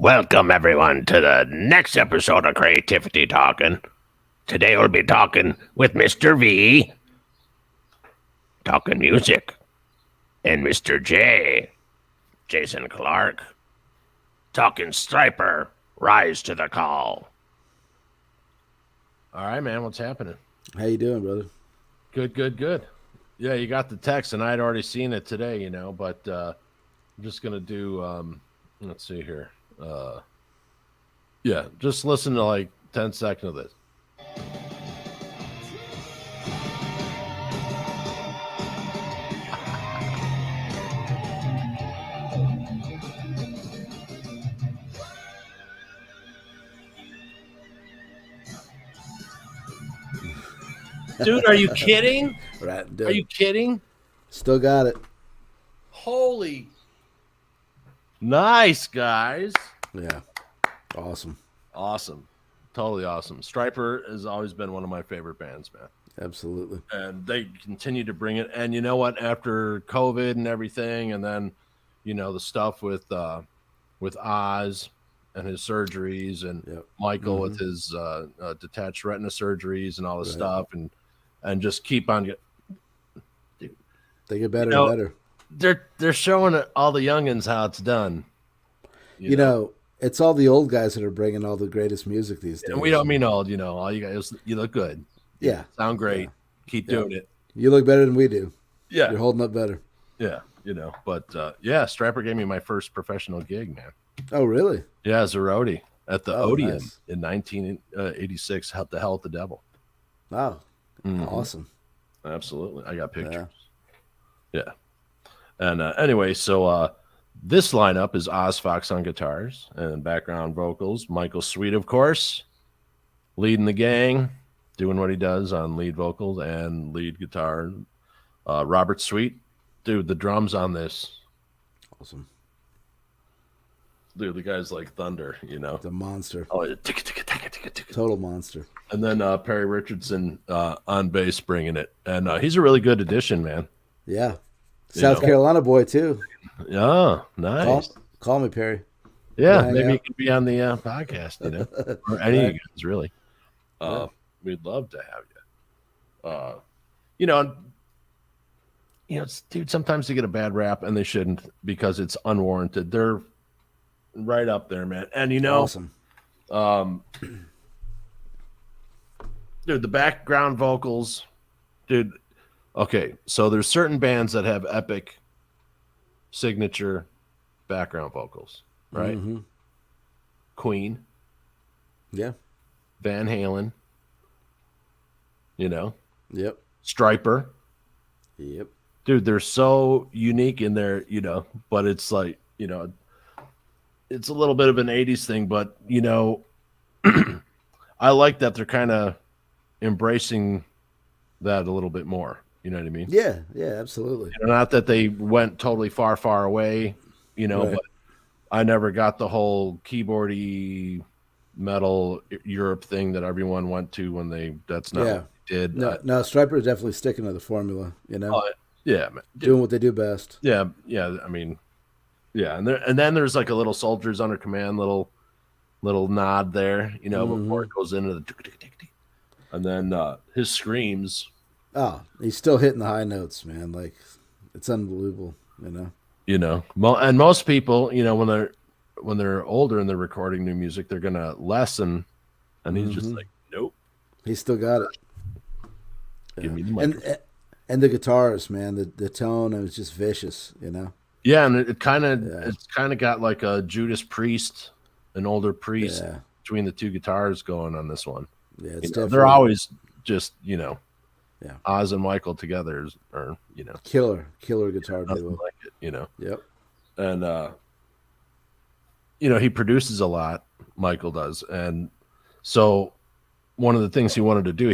Welcome, everyone, to the next episode of Creativity Talkin'. Today we'll be talking with Mr. V, talking music, and Mr. J, Jason Clark, talking Stryper, rise to the call. All right, man, what's happening? How you doing, brother? Good. Yeah, you got the text, and I had already seen it today, but I'm just going to do, let's see here. Yeah, just listen to like 10 seconds of this. Dude, are you kidding? Right, dude. Are you kidding? Still got it. Holy. Nice, guys. Yeah. Awesome. Totally awesome. Stryper has always been one of my favorite bands, man. Absolutely. And they continue to bring it. And you know what? After COVID and everything, and then, the stuff with Oz and his surgeries, and Michael with his detached retina surgeries and all this stuff, and just keep on getting. They get better and better. They're showing all the youngins how it's done. You know, it's all the old guys that are bringing all the greatest music these days. And we don't mean old, all you guys, you look good. Yeah. Sound great. Yeah. Keep doing it. You look better than we do. Yeah. You're holding up better. Yeah, but Stryper gave me my first professional gig, man. Oh, really? Yeah, as a roadie at the Odeon nice. In 1986, Help the Hell with the Devil. Wow. Awesome. Absolutely. I got pictures. Yeah. And anyway, so this lineup is Oz Fox on guitars and background vocals. Michael Sweet, of course, leading the gang, doing what he does on lead vocals and lead guitar. Robert Sweet, dude, the drums on this. Awesome. Dude, the guy's like thunder, The monster. Oh, total monster. And then Perry Richardson on bass bringing it. And he's a really good addition, man. Yeah. South Carolina boy, too. Yeah, nice. Call me, Perry. Yeah, maybe he could be on the podcast, or any of you guys, really. We'd love to have you. Dude, sometimes they get a bad rap, and they shouldn't, because it's unwarranted. They're right up there, man. And, awesome. Dude, the background vocals, dude. Okay, so there's certain bands that have epic signature background vocals, right? Mm-hmm. Queen. Yeah. Van Halen. Yep. Stryper. Yep. Dude, they're so unique in their, but it's like, it's a little bit of an 80s thing, but, I like that they're kind of embracing that a little bit more. You know what I mean? Yeah, absolutely. Not that they went totally far away, but I never got the whole keyboardy metal Europe thing that everyone went to when that's not what they did. No, Stryper is definitely sticking to the formula, Yeah, man. Doing what they do best. Yeah. I mean, and then there's like a little Soldiers Under Command, little nod there, before it goes into the, and then his screams. Oh, he's still hitting the high notes, man. Like, it's unbelievable, And most people, when they're older and they're recording new music, they're gonna lessen, and he's just like, nope. He's still got it. Give me the microphone. And the guitars, man, the tone, it was just vicious, Yeah, and it's kind of got like a Judas Priest, an older Priest, between the two guitars going on this one. Yeah, it's definitely. They're always just Oz and Michael together are killer guitar duo. Like it, Yep. And he produces a lot. Michael does, and so one of the things he wanted to do,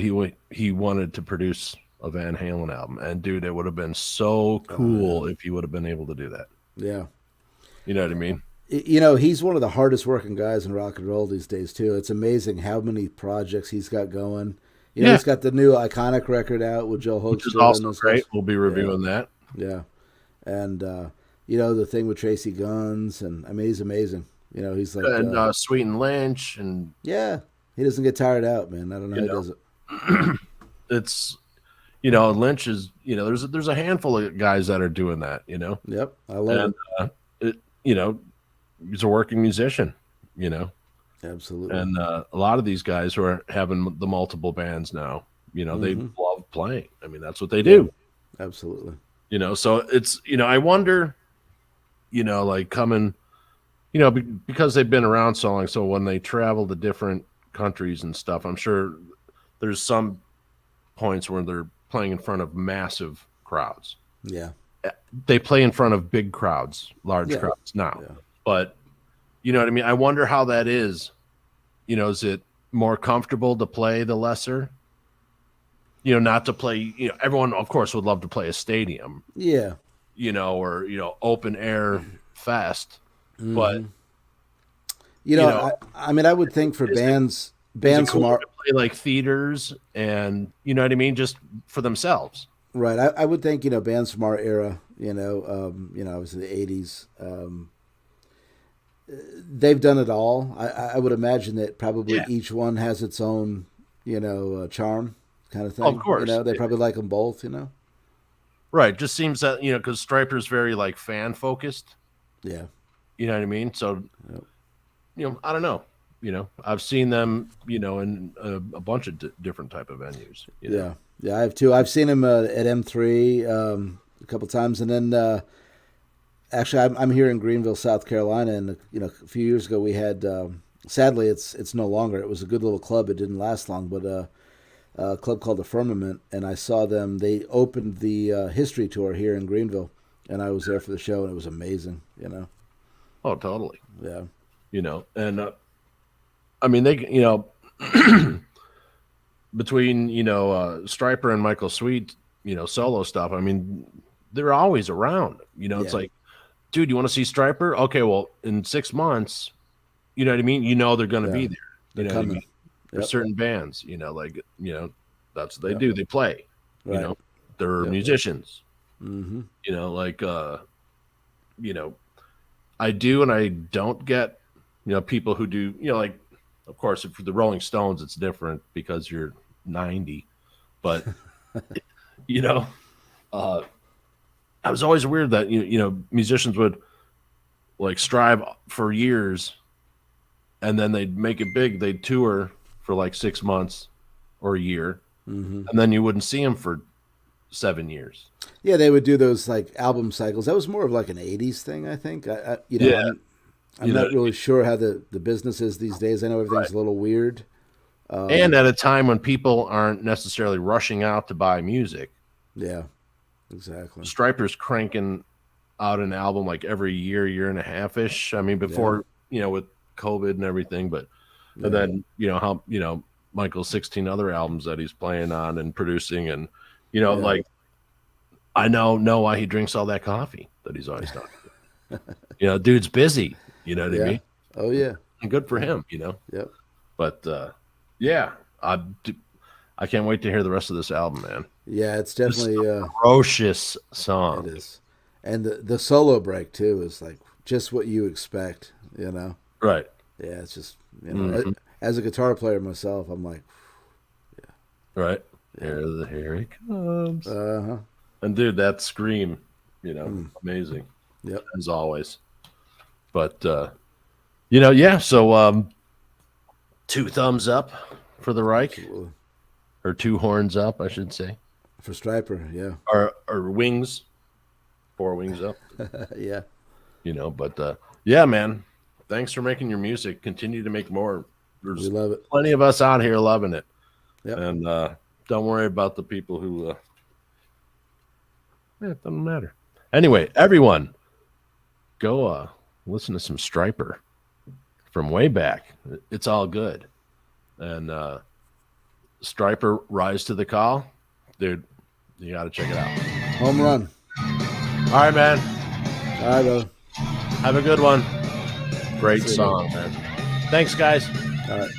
he wanted to produce a Van Halen album, and dude, it would have been so cool if he would have been able to do that. Yeah. You know what I mean? He's one of the hardest working guys in rock and roll these days too. It's amazing how many projects he's got going. He's got the new Iconic record out with Joe Hoekstra. Which is also great. We'll be reviewing that. Yeah. And the thing with Tracy Guns, and I mean, he's amazing. You know, he's like and Sweet and Lynch, and yeah, he doesn't get tired out, man. I don't know how he does it. it's Lynch is there's a handful of guys that are doing that. Yep, I love it. He's a working musician. Absolutely. And a lot of these guys who are having the multiple bands now, they love playing. I mean, that's what they do. Yeah, absolutely. So it's, I wonder, like coming, because they've been around so long. So when they travel to different countries and stuff, I'm sure there's some points where they're playing in front of massive crowds. Yeah. They play in front of big crowds, large crowds now. Yeah. But you know what I mean? I wonder how that is. Is it more comfortable to play the lesser? Not to play, everyone, of course, would love to play a stadium. Yeah. Or, open air fest. Mm-hmm. But, I mean, I would think for bands cool from our. To play like theaters and, you know what I mean? Just for themselves. Right. I would think, bands from our era, obviously the 80s, they've done it all. I would imagine that probably each one has its own, charm kind of thing. Of course. They probably like them both, Right. Just seems that, because Stryper's very like fan focused. Yeah. You know what I mean? So, I don't know. I've seen them, in a bunch of different type of venues. Yeah. Yeah, I have too. I've seen him at M3 a couple times. And then actually, I'm here in Greenville, South Carolina. And, a few years ago we had, sadly, it's no longer. It was a good little club. It didn't last long, but a club called the Firmament. And I saw them. They opened the history tour here in Greenville. And I was there for the show, and it was amazing, Oh, totally. Yeah. And I mean, they, between, Stryper and Michael Sweet, solo stuff, I mean, they're always around. It's like, dude, you want to see Stryper? Okay, well, in 6 months, you know what I mean? They're going to be there. They're coming. What I mean? There's certain bands, that's what they do. They play, right. They're musicians. Mm-hmm. I do and I don't get, people who do, like, of course, if the Rolling Stones, it's different because you're 90. But, I was always weird that, musicians would like strive for years and then they'd make it big. They'd tour for like 6 months or a year. Mm-hmm. And then you wouldn't see them for 7 years. Yeah, they would do those like album cycles. That was more of like an 80s thing, I think. I'm not really sure how the business is these days. I know everything's a little weird. And at a time when people aren't necessarily rushing out to buy music. Yeah, exactly. Stryper's cranking out an album like every year and a half-ish. I mean, before, with COVID and everything. But and then, Michael's 16 other albums that he's playing on and producing. And, like, I know why he drinks all that coffee that he's always talking. Dude's busy. You know what I mean? Oh, yeah. And good for him, Yep. But, I can't wait to hear the rest of this album, man. Yeah, it's definitely a ferocious song. It is. And the solo break, too, is like just what you expect, Right. Yeah, it's just, as a guitar player myself, I'm like, yeah. Right. Yeah. Here he comes. Uh-huh. And, dude, that scream, amazing. Yep. As always. But, so 2 thumbs up for the Reich. Absolutely. Or 2 horns up, I should say. For Stryper, yeah. Or wings. 4 wings up. Yeah. But, yeah, man. Thanks for making your music. Continue to make more. We love it. Plenty of us out here loving it. Yep. And don't worry about the people who... it doesn't matter. Anyway, everyone, go listen to some Stryper from way back. It's all good. And Stryper, Rise to the Call. Dude, you got to check it out. Home run. All right, man. All right, brother. Have a good one. Great song, man. Thanks, guys. All right.